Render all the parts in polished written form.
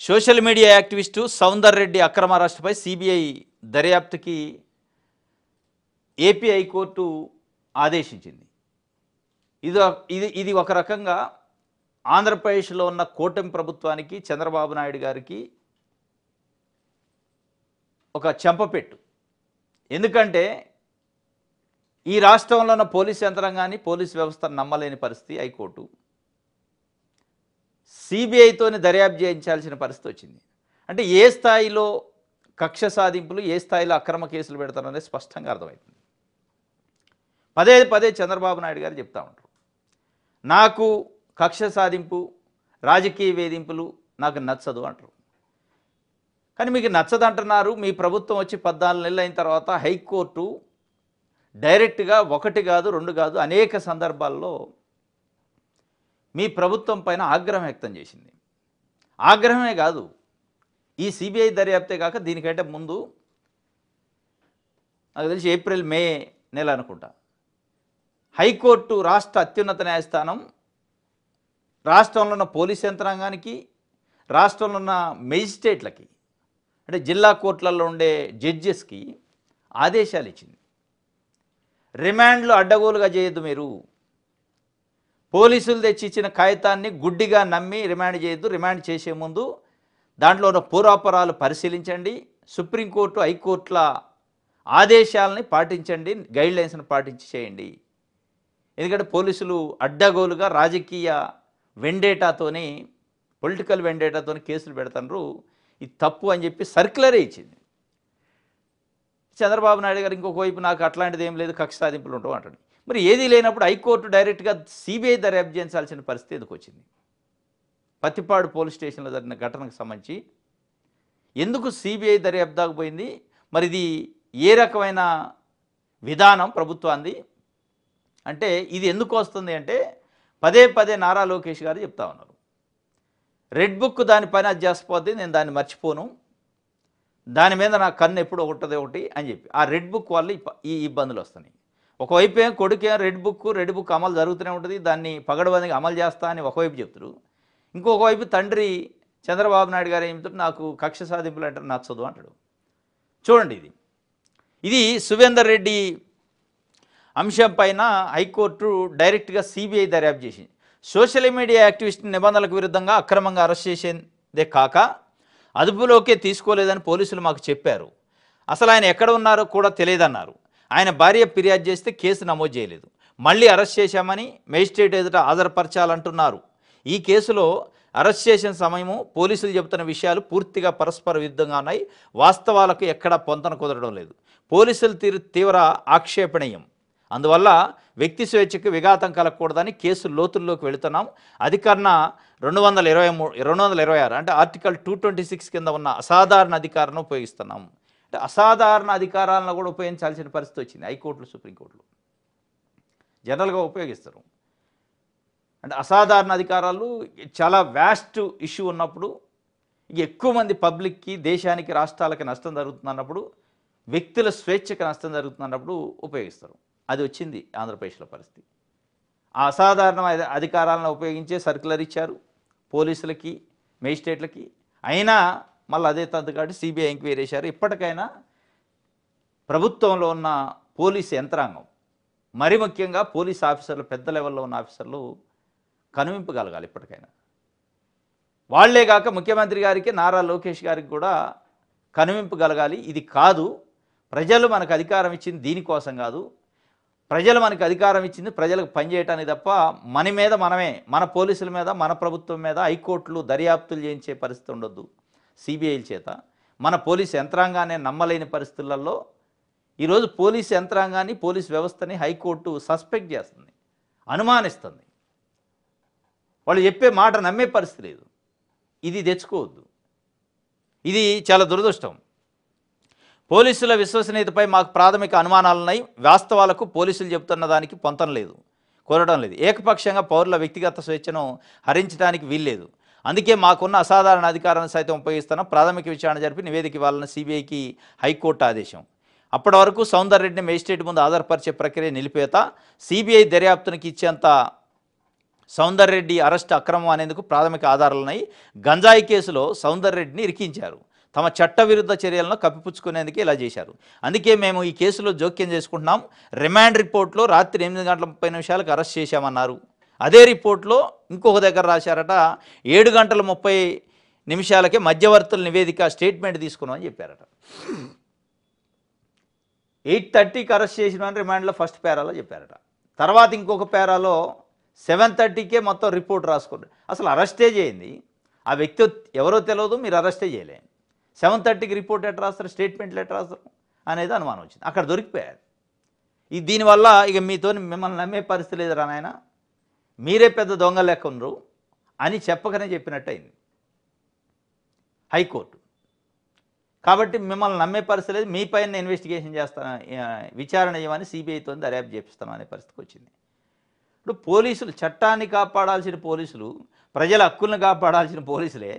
Social media activist Soundar Reddy అక్రమ అరెస్టుపై CBI దర్యాప్తుకి AP high court ఆదేశించింది. ఇది ఒక రకంగా ఆంధ్రప్రదేశ్లో ఉన్న కూటమి ప్రభుత్వానికి, చంద్రబాబు నాయుడు గారికి ఒక చెంపపెట్టు. ఎందుకంటే ఈ రాష్ట్రంలో ఉన్న పోలీస్ యంత్రాంగాన్ని, పోలీస్ వ్యవస్థను నమ్మలేని పరిస్థితి హైకోర్టు. సిబిఐతోని దర్యాప్తు చేయించాల్సిన పరిస్థితి వచ్చింది. అంటే ఏ స్థాయిలో కక్ష సాధింపులు, ఏ స్థాయిలో అక్రమ కేసులు పెడతారనేది స్పష్టంగా అర్థమవుతుంది. పదే పదే చంద్రబాబు నాయుడు గారు చెప్తా ఉంటారు, నాకు కక్ష సాధింపు, రాజకీయ వేధింపులు నాకు నచ్చదు అంటారు. కానీ మీకు నచ్చదంటున్నారు. మీ ప్రభుత్వం వచ్చి 14 నెలలు అయిన తర్వాత హైకోర్టు డైరెక్ట్గా 1 కాదు 2 కాదు అనేక సందర్భాల్లో మీ ప్రభుత్వం పైన ఆగ్రహం వ్యక్తం చేసింది. ఆగ్రహమే కాదు, ఈ సిబిఐ దర్యాప్తే కాక దీనికంటే ముందు నాకు తెలిసి ఏప్రిల్ మే నెల అనుకుంటా, హైకోర్టు రాష్ట్ర అత్యున్నత న్యాయస్థానం రాష్ట్రంలో ఉన్న పోలీస్ యంత్రాంగానికి, రాష్ట్రంలో ఉన్న మెజిస్ట్రేట్లకి, అంటే జిల్లా కోర్టులలో ఉండే జడ్జెస్కి ఆదేశాలు ఇచ్చింది. రిమాండ్లు అడ్డగోలుగా చేయొద్దు, మీరు పోలీసులు తెచ్చిచ్చిన కాగితాన్ని గుడ్డిగా నమ్మి రిమాండ్ చేయొద్దు, రిమాండ్ చేసే ముందు దాంట్లో ఉన్న పూర్వాపరాలు పరిశీలించండి, సుప్రీంకోర్టు హైకోర్టుల ఆదేశాలని పాటించండి, గైడ్లైన్స్ని పాటించి చేయండి. ఎందుకంటే పోలీసులు అడ్డగోలుగా రాజకీయ వెండేటాతోని, పొలిటికల్ వెండేటాతోని కేసులు పెడతారు, ఇది తప్పు అని చెప్పి సర్క్యులరే ఇచ్చింది. చంద్రబాబు నాయుడు గారు ఇంకొక వైపు నాకు అట్లాంటిది ఏం లేదు, కక్ష సాధింపులు ఉంటావు అంటాడు. మరి ఏదీ లేనప్పుడు హైకోర్టు డైరెక్ట్గా సిబిఐ దర్యాప్తు చేయించాల్సిన పరిస్థితి ఎందుకు వచ్చింది? పత్తిపాడు పోలీస్ స్టేషన్లో జరిగిన ఘటనకు సంబంధించి ఎందుకు సిబిఐ దర్యాప్తు దాకపోయింది? మరి ఇది ఏ రకమైన విధానం ప్రభుత్వాన్ని అంటే ఇది ఎందుకు వస్తుంది అంటే పదే పదే నారా లోకేష్ గారు చెప్తా ఉన్నారు, రెడ్ బుక్ దాని పైన అది చేసిపోద్ది, నేను దాన్ని మర్చిపోను, దాని మీద నా కన్ను ఎప్పుడు ఒకటి అని చెప్పి ఆ రెడ్ బుక్ వల్ల ఈ ఇబ్బందులు వస్తున్నాయి. ఒకవైపు ఏం కొడుకేం రెడ్ బుక్ అమలు జరుగుతూనే ఉంటుంది, దాన్ని పగడబందిగా అమలు చేస్తా అని ఒకవైపు చెప్తారు. ఇంకొక వైపు తండ్రి చంద్రబాబు నాయుడు గారు ఏం చెప్తారు, నాకు కక్ష సాధింపులు అంటే నచ్చదు అంటాడు. చూడండి, ఇది సువేందర్ రెడ్డి అంశం పైన హైకోర్టు డైరెక్ట్గా సిబిఐ దర్యాప్తు చేసింది. సోషల్ మీడియా యాక్టివిస్ట్ నిబంధనలకు విరుద్ధంగా అక్రమంగా అరెస్ట్ చేసేదే కాక అదుపులోకే తీసుకోలేదని పోలీసులు మాకు చెప్పారు. అసలు ఆయన ఎక్కడ ఉన్నారో కూడా తెలియదన్నారు. ఆయన భార్య ఫిర్యాదు చేస్తే కేసు నమోదు చేయలేదు. మళ్ళీ అరెస్ట్ చేశామని మేజిస్ట్రేట్ ఎదుట హాజరుపరచాలంటున్నారు. ఈ కేసులో అరెస్ట్ చేసిన సమయము పోలీసులు చెబుతున్న విషయాలు పూర్తిగా పరస్పర విరుద్ధంగా ఉన్నాయి. వాస్తవాలకు ఎక్కడా పొంతన కుదరడం లేదు. పోలీసుల తీరు తీవ్ర ఆక్షేపణీయం. అందువల్ల వ్యక్తి స్వేచ్ఛకు విఘాతం కలగకూడదని కేసు లోతుల్లోకి వెళుతున్నాం. అధికరణ 226 అంటే ఆర్టికల్ 226 కింద ఉన్న అసాధారణ అధికారాన్ని ఉపయోగిస్తున్నాం. అంటే అసాధారణ అధికారాలను కూడా ఉపయోగించాల్సిన పరిస్థితి వచ్చింది. హైకోర్టులు, సుప్రీంకోర్టులు జనరల్గా ఉపయోగిస్తారు. అంటే అసాధారణ అధికారాలు చాలా వ్యాస్ట్ ఇష్యూ ఉన్నప్పుడు, ఎక్కువ మంది పబ్లిక్కి, దేశానికి, రాష్ట్రాలకి నష్టం జరుగుతున్నప్పుడు, వ్యక్తుల స్వేచ్ఛకి నష్టం జరుగుతున్నప్పుడు ఉపయోగిస్తారు. అది వచ్చింది ఆంధ్రప్రదేశ్లో పరిస్థితి. ఆ అసాధారణ అధికారాలను ఉపయోగించే సర్క్యులర్ ఇచ్చారు పోలీసులకి, మేజిస్ట్రేట్లకి. అయినా మళ్ళీ అదే తంతు కాబట్టి సిబిఐ ఎంక్వైరీ చేశారు. ఇప్పటికైనా ప్రభుత్వంలో ఉన్న పోలీసు యంత్రాంగం, మరి ముఖ్యంగా పోలీస్ ఆఫీసర్లు, పెద్ద లెవెల్లో ఉన్న ఆఫీసర్లు కనువింపగలగాలి. ఇప్పటికైనా వాళ్లే కాక ముఖ్యమంత్రి గారికి, నారా లోకేష్ గారికి కూడా కనువింపగలగాలి. ఇది కాదు, ప్రజలు మనకు అధికారం ఇచ్చింది దీనికోసం కాదు, ప్రజలు మనకు అధికారం ఇచ్చింది ప్రజలకు పనిచేయటానికి తప్ప మన మీద మనమే, మన పోలీసుల మీద, మన ప్రభుత్వం మీద హైకోర్టులు దర్యాప్తులు చేయించే పరిస్థితి ఉండొద్దు. సిబిఐల చేత మన పోలీసు యంత్రాంగాన్ని నమ్మలేని పరిస్థితులలో ఈరోజు పోలీసు యంత్రాంగాన్ని, పోలీసు వ్యవస్థని హైకోర్టు సస్పెక్ట్ చేస్తుంది, అనుమానిస్తుంది. వాళ్ళు చెప్పే మాట నమ్మే పరిస్థితి లేదు. ఇది తెచ్చుకోవద్దు. ఇది చాలా దురదృష్టం. పోలీసుల విశ్వసనీయతపై మాకు ప్రాథమిక అనుమానాలున్నాయి. వాస్తవాలకు పోలీసులు చెబుతున్న దానికి పొంతన లేదు, కోరడం లేదు. ఏకపక్షంగా పౌరుల వ్యక్తిగత స్వేచ్ఛను హరించడానికి వీల్లేదు. అందుకే మాకున్న అసాధారణ అధికారాన్ని సైతం ఉపయోగిస్తున్నాం. ప్రాథమిక విచారణ జరిపి నివేదిక ఇవ్వాలని సిబిఐకి హైకోర్టు ఆదేశం. అప్పటి వరకు సౌందర్ రెడ్డిని మేజిస్ట్రేట్ ముందు హాజరుపరిచే ప్రక్రియ నిలిపేత, సిబిఐ దర్యాప్తునికి ఇచ్చేంత సౌందర్ రెడ్డి అరెస్ట్ అక్రమం అనేందుకు ప్రాథమిక ఆధారాలున్నాయి. గంజాయి కేసులో సౌందర్ రెడ్డిని ఇరికించారు. తమ చట్టవిరుద్ధ చర్యలను కప్పిపుచ్చుకునేందుకే ఇలా చేశారు. అందుకే మేము ఈ కేసులో జోక్యం చేసుకుంటున్నాం. రిమాండ్ రిపోర్ట్లో రాత్రి 8:30 అరెస్ట్ చేశామన్నారు. అదే రిపోర్ట్లో ఇంకొక దగ్గర రాశారట 7:30 మధ్యవర్తుల నివేదిక స్టేట్మెంట్ తీసుకున్నామని చెప్పారట. 8:30కి అరెస్ట్ చేసిన రిమాండ్లో ఫస్ట్ పేరాలో చెప్పారట. తర్వాత ఇంకొక పేరాలో 7:30కే మొత్తం రిపోర్ట్ రాసుకున్నారు. అసలు అరెస్టే చేయింది ఆ వ్యక్తి ఎవరో తెలియదు, మీరు అరెస్టే చేయలే. 7:30కి రిపోర్ట్ ఎట్లా రాస్తారు, స్టేట్మెంట్లు ఎట్లా రాస్తారు అనేది అనుమానం వచ్చింది. అక్కడ దొరికిపోయారు. దీనివల్ల ఇక మీతో మిమ్మల్ని నమ్మే పరిస్థితి లేదు రా నాయన, మీరే పెద్ద దొంగ లెక్క ఉన్నారు అని చెప్పకనే చెప్పినట్టు అయింది హైకోర్టు. కాబట్టి మిమ్మల్ని నమ్మే పరిస్థితి లేదు, మీ పైన ఇన్వెస్టిగేషన్ చేస్తాను, విచారణ చేయమని సిబిఐతో దర్యాప్తు చేపిస్తాం అనే పరిస్థితికి వచ్చింది. ఇప్పుడు పోలీసులు, చట్టాన్ని కాపాడాల్సిన పోలీసులు, ప్రజల హక్కులను కాపాడాల్సిన పోలీసులే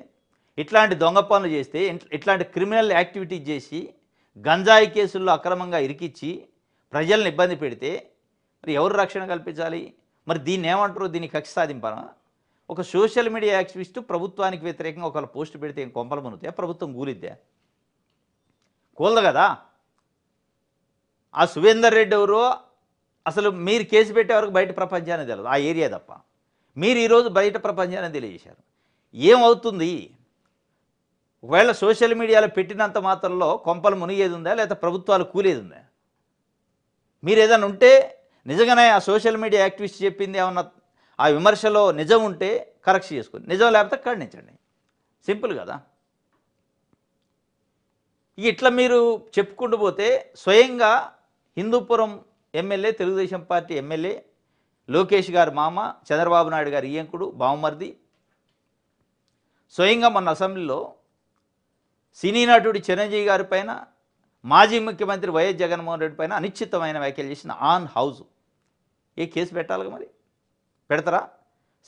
ఇట్లాంటి దొంగ పనులు చేస్తే, ఇట్లాంటి క్రిమినల్ యాక్టివిటీస్ చేసి గంజాయి కేసుల్లో అక్రమంగా ఇరికిచ్చి ప్రజల్ని ఇబ్బంది పెడితే మరి ఎవరు రక్షణ కల్పించాలి? మరి దీన్ని ఏమంటారు? దీన్ని కక్ష సాధింపనా? ఒక సోషల్ మీడియా యాక్టివిస్టు ప్రభుత్వానికి వ్యతిరేకంగా ఒకళ్ళు పోస్ట్ పెడితే ఏం కొంపలు మునుగుతాయా? ప్రభుత్వం కూలిద్దా? కూలదు కదా. ఆ సువేందర్ రెడ్డి ఎవరో అసలు మీరు కేసు పెట్టే వరకు బయట ప్రపంచానికి తెలియదు, ఆ ఏరియా తప్ప. మీరు ఈరోజు బయట ప్రపంచాన్ని తెలియజేశారు. ఏమవుతుంది? ఒకవేళ సోషల్ మీడియాలో పెట్టినంత మాత్రంలో కొంపలు మునిగేది ఉందా, లేదా ప్రభుత్వాలు కూలేది ఉందా? మీరు ఏదైనా ఉంటే నిజంగానే ఆ సోషల్ మీడియా యాక్టివిస్ట్ చెప్పింది ఏమన్నా ఆ విమర్శలో నిజం ఉంటే కరెక్ట్ చేసుకుని, నిజం లేకపోతే ఖండించండి. సింపుల్ కదా. ఇట్లా మీరు చెప్పుకుంటూ పోతే స్వయంగా Hindupuram MLA, Telugu Desam party MLA Lokesh గారి మామ, చంద్రబాబు నాయుడు గారి ఈయంకుడు, బావమర్ది, స్వయంగా మొన్న అసెంబ్లీలో సినీ నటుడి చిరంజీవి గారి పైన, మాజీ ముఖ్యమంత్రి వైఎస్ జగన్మోహన్ రెడ్డి పైన అనిశ్చితమైన వ్యాఖ్యలు చేసిన ఆన్ హౌస్ ఏ కేసు పెట్టాలిగా? మరి పెడతారా?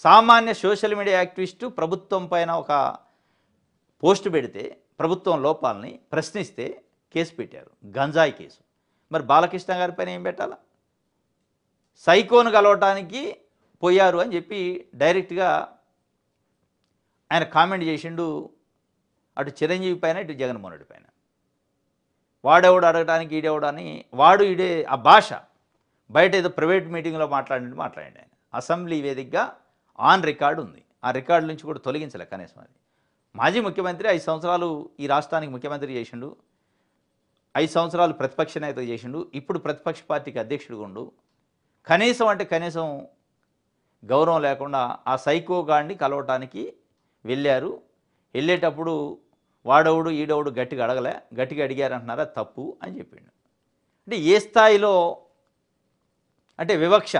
సామాన్య సోషల్ మీడియా యాక్టివిస్టు ప్రభుత్వం పైన ఒక పోస్ట్ పెడితే ప్రభుత్వం లోపాలని ప్రశ్నిస్తే కేసు పెట్టారు, గంజాయి కేసు. మరి బాలకృష్ణ గారి పైన ఏం పెట్టాలా? సైకోను కలవటానికి పోయారు అని చెప్పి డైరెక్ట్గా ఆయన కామెంట్ చేసిండు, అటు చిరంజీవి పైన, ఇటు జగన్మోహన్ రెడ్డి పైన. వాడెవడు అడగడానికి ఈడెవడని, వాడు ఈడే ఆ భాష బయట ఏదో ప్రైవేట్ మీటింగ్లో మాట్లాడి ఆయన అసెంబ్లీ వేదికగా ఆన్ రికార్డు ఉంది. ఆ రికార్డు నుంచి కూడా తొలగించలే కనీసం. అది మాజీ ముఖ్యమంత్రి 5 సంవత్సరాలు ఈ రాష్ట్రానికి ముఖ్యమంత్రి చేసిండు, 5 సంవత్సరాలు ప్రతిపక్ష నేత చేసిండు, ఇప్పుడు ప్రతిపక్ష పార్టీకి అధ్యక్షుడిగా ఉండు. కనీసం గౌరవం లేకుండా ఆ సైకో గాడిని కలవటానికి వెళ్ళారు. వెళ్ళేటప్పుడు వాడవుడు ఈడవుడు గట్టిగా అడిగారంటున్నారా, తప్పు అని చెప్పిండు. అంటే ఏ స్థాయిలో అంటే వివక్ష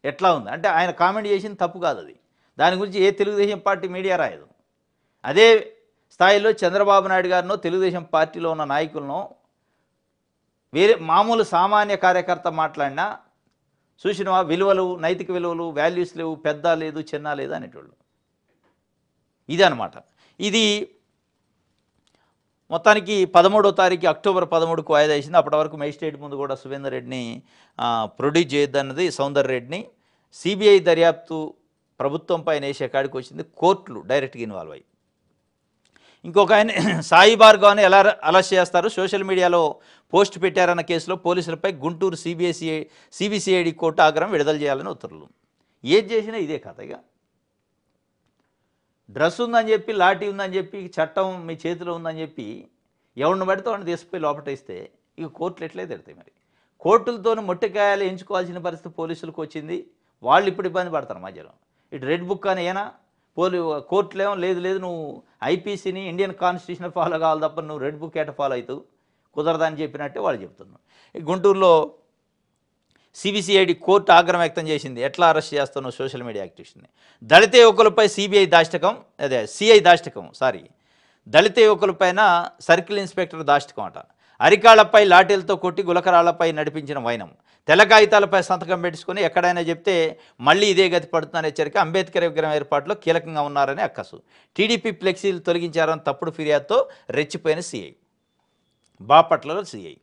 ఎట్లా ఉంది అంటే, ఆయన కామెంట్ చేసింది తప్పు కాదు, అది దాని గురించి ఏ తెలుగుదేశం పార్టీ మీడియా రాయదు. అదే స్థాయిలో చంద్రబాబు నాయుడు గారినో, తెలుగుదేశం పార్టీలో ఉన్న నాయకులను, వేరే మామూలు సామాన్య కార్యకర్త మాట్లాడినా చూసినవా, విలువలు, నైతిక విలువలు, వాల్యూస్ లేవు, పెద్ద లేదు, చిన్న లేదు అనేటోళ్ళు. ఇది అనమాట. ఇది మొత్తానికి 13వ తారీఖు అక్టోబర్ 13కు వాయిదా వేసింది. అప్పటి వరకు మేజిస్ట్రేట్ ముందు కూడా సువేందర్ రెడ్డిని ప్రొడ్యూస్ చేయొద్దన్నది సౌందర్ రెడ్డిని. సిబిఐ దర్యాప్తు ప్రభుత్వం పైన వేసే కాడికి వచ్చింది, కోర్టులు డైరెక్ట్గా ఇన్వాల్వ్ అయ్యి. ఇంకొక ఆయన సాయి భార్గవ్ని ఎలా అరెస్ట్ చేస్తారు? సోషల్ మీడియాలో పోస్ట్ పెట్టారన్న కేసులో పోలీసులపై గుంటూరు సిబిసిఐడి కోర్టు ఆగ్రహం విడుదల చేయాలని ఉత్తర్వులు. ఏది చేసినా ఇదే కథ. ఇక డ్రెస్ ఉందని చెప్పి, లాఠీ ఉందని చెప్పి, చట్టం మీ చేతిలో ఉందని చెప్పి ఎవరిని పడితే వాడిని తీసుకుపోయి లోపటేస్తే ఇక కోర్టులు ఎట్లే తిడతాయి. మరి కోర్టులతో మొట్టికాయలు ఎంచుకోవాల్సిన పరిస్థితి పోలీసులకు వచ్చింది. వాళ్ళు ఇప్పుడు ఇబ్బంది పడతారు మధ్యలో. ఇటు రెడ్ బుక్ అని ఏనా కోర్టులు ఏమో లేదు నువ్వు ఐపీసీని, ఇండియన్ కాన్స్టిట్యూషన్ ఫాలో కావాలి తప్ప నువ్వు రెడ్ బుక్ ఎట ఫాలో అవుతావు, కుదరదని చెప్పినట్టే వాళ్ళు చెప్తున్నారు. గుంటూరులో సిబిసిఐడి కోర్టు ఆగ్రహం వ్యక్తం చేసింది. ఎట్లా అరెస్ట్ చేస్తున్నావు సోషల్ మీడియా యాక్టివిస్ట్ని? దళిత యువకులపై దళిత యువకులపైన సర్కిల్ ఇన్స్పెక్టర్ దాష్టికం అట. అరికాళ్లపై లాఠీలతో కొట్టి గులకరాళ్లపై నడిపించిన వైనం. తెల్ల కాగితాలపై సంతకం పెట్టుకుని ఎక్కడైనా చెప్తే మళ్ళీ ఇదే గతి పడుతుందనే హెచ్చరిక. అంబేద్కర్ విగ్రహం ఏర్పాటులో కీలకంగా ఉన్నారని అక్కసు. టీడీపీ ఫ్లెక్సీలు తొలగించారని తప్పుడు ఫిర్యాదుతో రెచ్చిపోయిన సిఐ, బాపట్లలో సిఐ.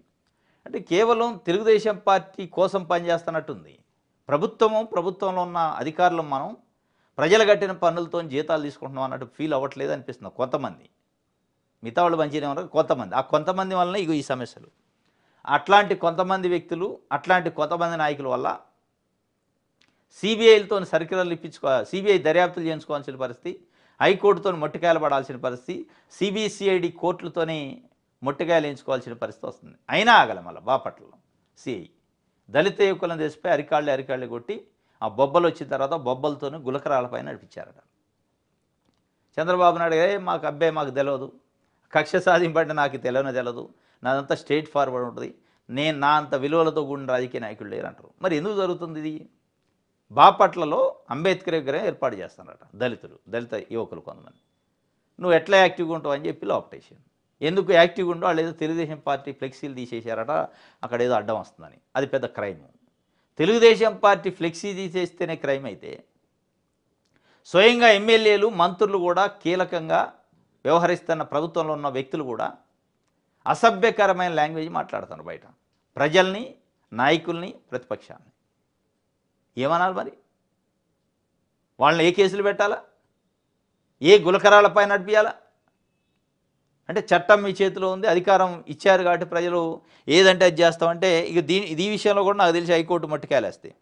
అంటే కేవలం తెలుగుదేశం పార్టీ కోసం పనిచేస్తున్నట్టుంది. ప్రభుత్వంలో ఉన్న అధికారులు మనం ప్రజలు కట్టిన పన్నులతో జీతాలు తీసుకుంటున్నాం అన్నట్టు ఫీల్ అవ్వట్లేదు అనిపిస్తుంది కొంతమంది. మిగతా వాళ్ళు మంచిగానే ఉన్నారు, కొంతమంది. ఆ కొంతమంది వలన ఇగో ఈ సమస్యలు. అట్లాంటి కొంతమంది వ్యక్తులు, అట్లాంటి కొంతమంది నాయకుల వల్ల సిబిఐలతో సర్క్యులర్లు సిబిఐ దర్యాప్తులు చేయించుకోవాల్సిన పరిస్థితి, హైకోర్టుతో మొట్టికాయలు పడాల్సిన పరిస్థితి, సిబిసిఐడి కోర్టులతోనే మొట్టికాయలు వేయించుకోవాల్సిన పరిస్థితి వస్తుంది. అయినా ఆగల మళ్ళీ బాపట్లలో సిఐ దళిత యువకులను తెచ్చిపోయి అరికాళ్ళు కొట్టి ఆ బొబ్బలు వచ్చిన తర్వాత బొబ్బలతోనే గులకరాలపైన నడిపించారట. చంద్రబాబు నాయుడు మాకు తెలియదు, కక్ష సాధింపంటే నాకు తెలియదు, నాదంతా స్ట్రైట్ ఫార్వర్డ్ ఉంటుంది, నా అంత విలువలతో కూడిన రాజకీయ నాయకులు లేరు అంటారు. మరి ఎందుకు జరుగుతుంది ఇది? బాపట్లలో అంబేద్కర్ విగ్రహం ఏర్పాటు చేస్తారట దళిత యువకులు కొంతమంది. నువ్వు ఎట్లా యాక్టివ్గా ఉంటావు అని చెప్పి లోపటేసాను. ఎందుకు యాక్టివ్గా ఉండవు? వాళ్ళు ఏదో తెలుగుదేశం పార్టీ ఫ్లెక్సీలు తీసేశారట, అక్కడ ఏదో అడ్డం వస్తుందని. అది పెద్ద క్రైమ్. తెలుగుదేశం పార్టీ ఫ్లెక్సీ తీసేస్తేనే క్రైమ్ అయితే, స్వయంగా ఎమ్మెల్యేలు మంత్రులు కూడా కీలకంగా వ్యవహరిస్తున్న ప్రభుత్వంలో ఉన్న వ్యక్తులు కూడా అసభ్యకరమైన లాంగ్వేజ్ మాట్లాడుతున్నారు బయట, ప్రజల్ని, నాయకుల్ని, ప్రతిపక్షాన్ని. ఏమనాలి మరి? వాళ్ళని ఏ కేసులు పెట్టాలా? ఏ గులకరాలపై నడిపియాలా? అంటే చట్టం మీ చేతిలో ఉంది, అధికారం ఇచ్చారు కాబట్టి ప్రజలు ఏదంటే అది చేస్తామంటే ఇక ఈ విషయంలో కూడా నాకు తెలిసి హైకోర్టు మట్టుకేలేస్తాయి.